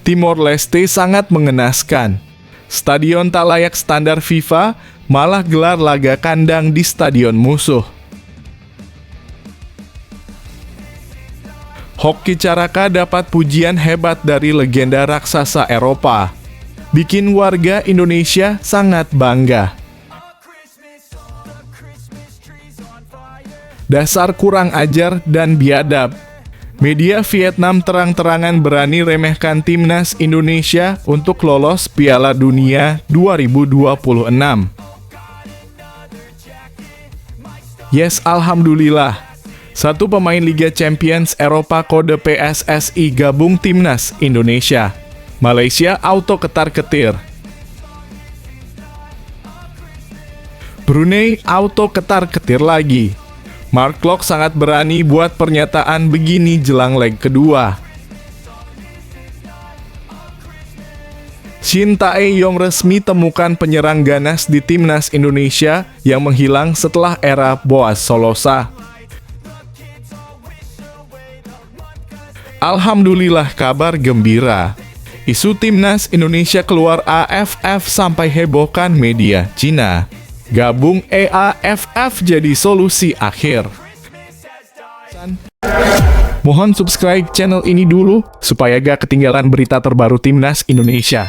Timor Leste sangat mengenaskan. Stadion tak layak standar FIFA, malah gelar laga kandang di stadion musuh. Hoki Caraka dapat pujian hebat dari legenda raksasa Eropa. Bikin warga Indonesia sangat bangga. Dasar kurang ajar dan biadab. Media Vietnam terang-terangan berani remehkan timnas Indonesia untuk lolos Piala Dunia 2026. Yes, alhamdulillah. Satu pemain Liga Champions Eropa kode PSSI gabung timnas Indonesia. Malaysia auto ketar-ketir. Brunei auto ketar-ketir lagi. Mark Klok sangat berani buat pernyataan begini jelang leg kedua. Shin Tae-yong resmi temukan penyerang ganas di timnas Indonesia yang menghilang setelah era Boaz Solosa. Alhamdulillah, kabar gembira. Isu timnas Indonesia keluar AFF sampai hebohkan media Cina. Gabung EAFF jadi solusi akhir. Mohon subscribe channel ini dulu supaya gak ketinggalan berita terbaru timnas Indonesia.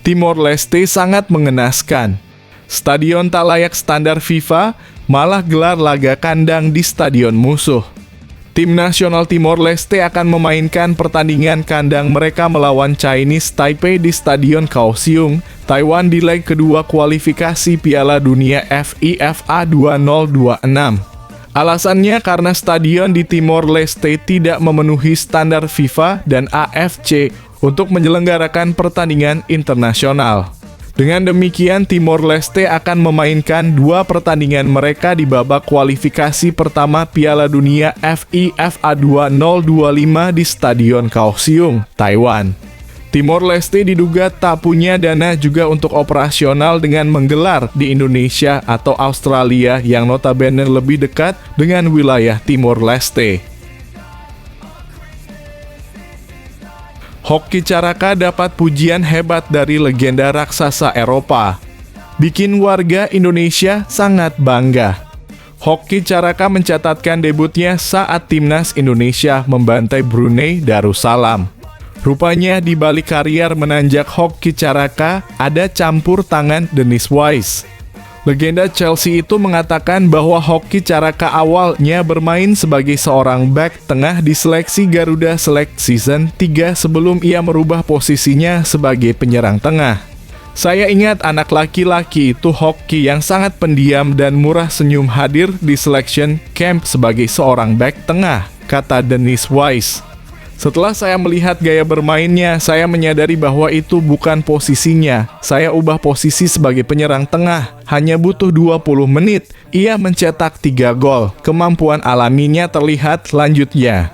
Timor Leste sangat mengenaskan. Stadion tak layak standar FIFA, malah gelar laga kandang di stadion musuh. Tim nasional Timor Leste akan memainkan pertandingan kandang mereka melawan Chinese Taipei di Stadion Kaohsiung, Taiwan di leg kedua kualifikasi Piala Dunia FIFA 2026. Alasannya karena stadion di Timor Leste tidak memenuhi standar FIFA dan AFC untuk menyelenggarakan pertandingan internasional. Dengan demikian, Timor Leste akan memainkan dua pertandingan mereka di babak kualifikasi pertama Piala Dunia FIFA 2025 di Stadion Kaohsiung, Taiwan. Timor Leste diduga tak punya dana juga untuk operasional dengan menggelar di Indonesia atau Australia yang notabene lebih dekat dengan wilayah Timor Leste. Hoki Caraka dapat pujian hebat dari legenda raksasa Eropa. Bikin warga Indonesia sangat bangga. Hoki Caraka mencatatkan debutnya saat timnas Indonesia membantai Brunei Darussalam. Rupanya di balik karier menanjak Hoki Caraka ada campur tangan Dennis Wise. Legenda Chelsea itu mengatakan bahwa Hoki Caraka awalnya bermain sebagai seorang bek tengah di seleksi Garuda Select Season 3 sebelum ia merubah posisinya sebagai penyerang tengah. Saya ingat anak laki-laki itu Hoki yang sangat pendiam dan murah senyum hadir di selection camp sebagai seorang bek tengah, kata Dennis Wise. Setelah saya melihat gaya bermainnya, saya menyadari bahwa itu bukan posisinya. Saya ubah posisi sebagai penyerang tengah. Hanya butuh 20 menit, ia mencetak 3 gol. Kemampuan alaminya terlihat, lanjutnya.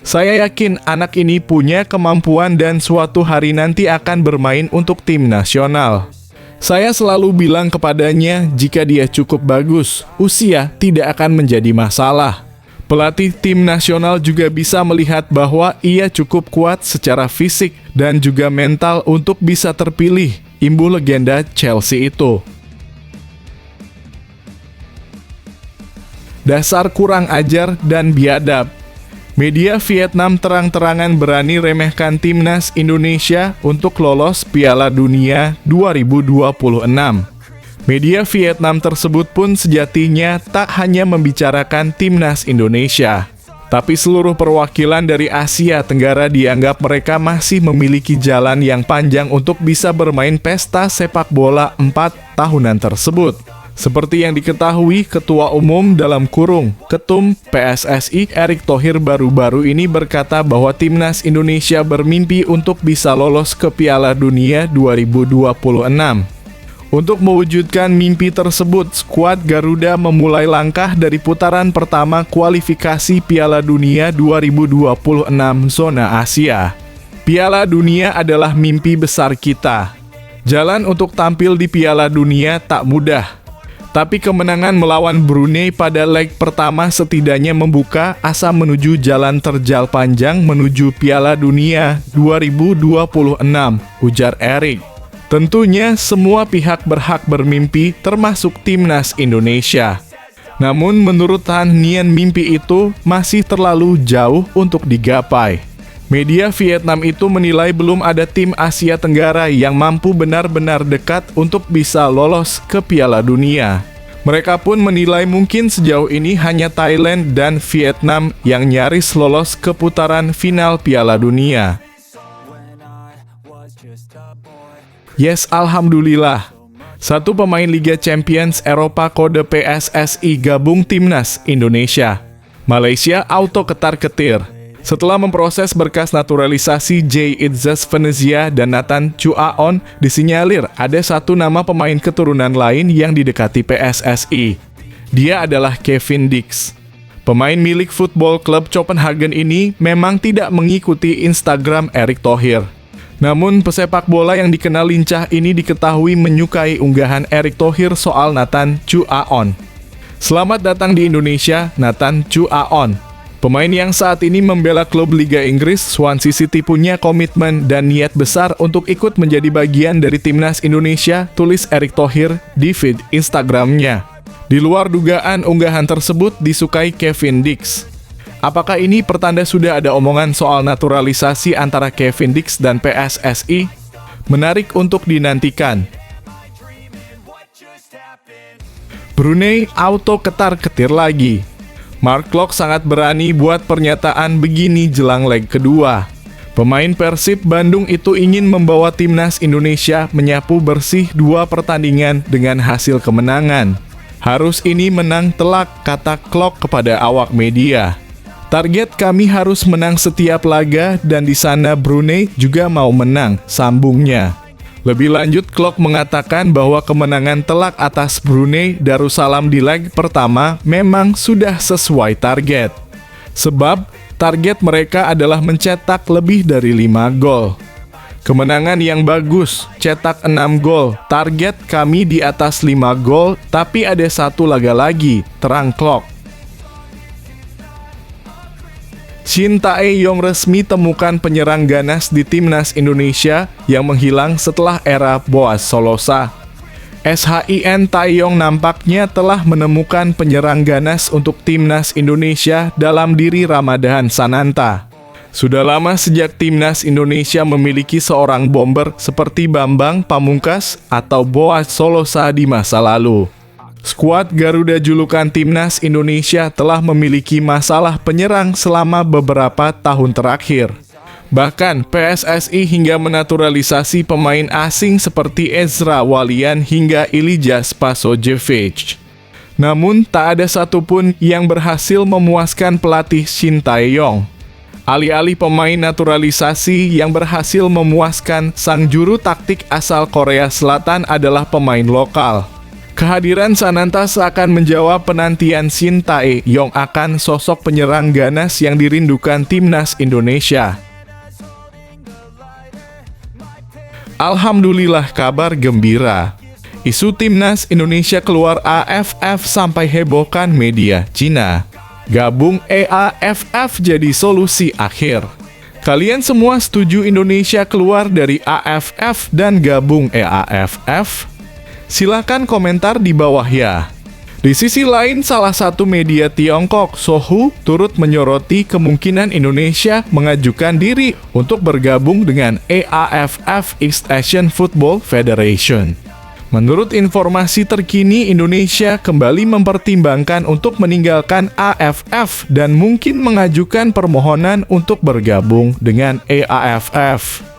Saya yakin anak ini punya kemampuan dan suatu hari nanti akan bermain untuk tim nasional. Saya selalu bilang kepadanya, jika dia cukup bagus, usia tidak akan menjadi masalah. Pelatih tim nasional juga bisa melihat bahwa ia cukup kuat secara fisik dan juga mental untuk bisa terpilih, imbuh legenda Chelsea itu. Dasar kurang ajar dan biadab. Media Vietnam terang-terangan berani remehkan timnas Indonesia untuk lolos Piala Dunia 2026. Media Vietnam tersebut pun sejatinya tak hanya membicarakan timnas Indonesia, tapi seluruh perwakilan dari Asia Tenggara dianggap mereka masih memiliki jalan yang panjang untuk bisa bermain pesta sepak bola 4 tahunan tersebut. Seperti yang diketahui, Ketua Umum Ketum PSSI Erick Thohir baru-baru ini berkata bahwa timnas Indonesia bermimpi untuk bisa lolos ke Piala Dunia 2026. Untuk mewujudkan mimpi tersebut, skuad Garuda memulai langkah dari putaran pertama kualifikasi Piala Dunia 2026 zona Asia. Piala Dunia adalah mimpi besar kita. Jalan untuk tampil di Piala Dunia tak mudah. Tapi kemenangan melawan Brunei pada leg pertama setidaknya membuka asa menuju jalan terjal panjang menuju Piala Dunia 2026, ujar Erik. Tentunya semua pihak berhak bermimpi, termasuk timnas Indonesia. Namun menurut Han Nien, mimpi itu masih terlalu jauh untuk digapai. Media Vietnam itu menilai belum ada tim Asia Tenggara yang mampu benar-benar dekat untuk bisa lolos ke Piala Dunia. Mereka pun menilai mungkin sejauh ini hanya Thailand dan Vietnam yang nyaris lolos ke putaran final Piala Dunia. Yes, alhamdulillah. Satu pemain Liga Champions Eropa kode PSSI gabung timnas Indonesia. Malaysia auto ketar-ketir. Setelah memproses berkas naturalisasi Jay Itzes Venezia dan Nathan Chuaon, disinyalir ada satu nama pemain keturunan lain yang didekati PSSI. Dia adalah Kevin Dix. Pemain milik Football Club Copenhagen ini memang tidak mengikuti Instagram Erick Thohir. Namun pesepak bola yang dikenal lincah ini diketahui menyukai unggahan Erick Thohir soal Nathan Chuaon. Selamat datang di Indonesia, Nathan Chuaon. Pemain yang saat ini membela klub Liga Inggris, Swansea City, punya komitmen dan niat besar untuk ikut menjadi bagian dari timnas Indonesia, tulis Erick Thohir di feed Instagramnya. Di luar dugaan, unggahan tersebut disukai Kevin Dix. Apakah ini pertanda sudah ada omongan soal naturalisasi antara Kevin Dix dan PSSI? Menarik untuk dinantikan. Brunei auto ketar-ketir lagi. Mark Klok sangat berani buat pernyataan begini jelang leg kedua. Pemain Persib Bandung itu ingin membawa timnas Indonesia menyapu bersih 2 pertandingan dengan hasil kemenangan. Harus ini menang telak, kata Klok kepada awak media. Target kami harus menang setiap laga dan di sana Brunei juga mau menang, sambungnya. Lebih lanjut, Klok mengatakan bahwa kemenangan telak atas Brunei Darussalam di leg pertama memang sudah sesuai target. Sebab, target mereka adalah mencetak lebih dari 5 gol. Kemenangan yang bagus, cetak 6 gol, target kami di atas 5 gol, tapi ada 1 laga lagi, terang Klok. Shin Tae-yong resmi temukan penyerang ganas di timnas Indonesia yang menghilang setelah era Boaz Solosa. SHIN Tae-yong nampaknya telah menemukan penyerang ganas untuk timnas Indonesia dalam diri Ramadhan Sananta. Sudah lama sejak timnas Indonesia memiliki seorang bomber seperti Bambang Pamungkas atau Boaz Solosa di masa lalu. Skuad Garuda julukan timnas Indonesia telah memiliki masalah penyerang selama beberapa tahun terakhir. Bahkan PSSI hingga menaturalisasi pemain asing seperti Ezra Walian hingga Ilija Spasojevic. Namun tak ada satupun yang berhasil memuaskan pelatih Shin Tae-yong. Alih-alih pemain naturalisasi yang berhasil memuaskan, sang juru taktik asal Korea Selatan adalah pemain lokal. Kehadiran Sananta seakan menjawab penantian Shin Tae-yong akan sosok penyerang ganas yang dirindukan timnas Indonesia. Alhamdulillah, kabar gembira. Isu timnas Indonesia keluar AFF sampai hebohkan media Cina. Gabung EAFF jadi solusi akhir. Kalian semua setuju Indonesia keluar dari AFF dan gabung EAFF? Silahkan komentar di bawah ya. Di sisi lain, salah satu media Tiongkok, Sohu, turut menyoroti kemungkinan Indonesia mengajukan diri untuk bergabung dengan EAFF, East Asian Football Federation. Menurut informasi terkini, Indonesia kembali mempertimbangkan untuk meninggalkan AFF dan mungkin mengajukan permohonan untuk bergabung dengan EAFF.